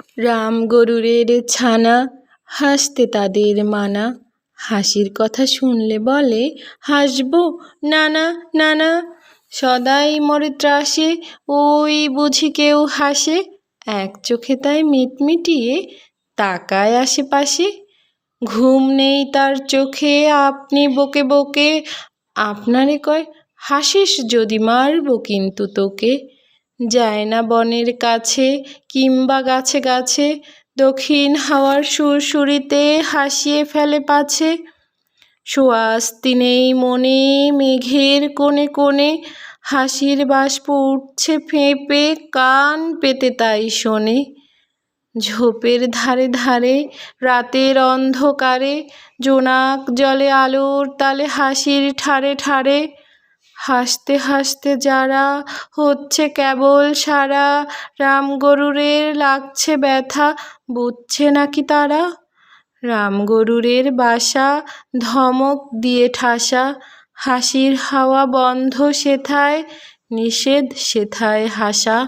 রাম গরুরের ছানা, হাসতে তাদের মানা। হাসির কথা শুনলে বলে, হাসবো নানা নানা। সদাই মরে ত্রাসে, ওই বুঝি কেউ হাসে। এক চোখে তাই মিটমিটিয়ে তাকায় আশেপাশে। ঘুম নেই তার চোখে, আপনি বকে বকে আপনারে কয়, হাসিস যদি মারবো কিন্তু তোকে। যায় না বনের কাছে কিংবা গাছে গাছে, দক্ষিণ হাওয়ার সুরসুরিতে হাসিয়ে ফেলে পাছে। সোয়াস্তি নেই মনে, মেঘের কোণে কোণে হাসির বাষ্প উঠছে ফেঁপে, কান পেতে তাই শোনে। ঝোপের ধারে ধারে রাতের অন্ধকারে, জোনাক জলে আলোর তালে হাসির ঠারে ঠারে। হাসতে হাসতে যারা হচ্ছে কেবল সারা, রাম গরুরের লাগছে ব্যথা, বুঝছে নাকি তারা। রাম গরুরের বাসা ধমক দিয়ে ঠাসা, হাসির হাওয়া বন্ধ সেথায়, নিষেধ সেথায় হাসা।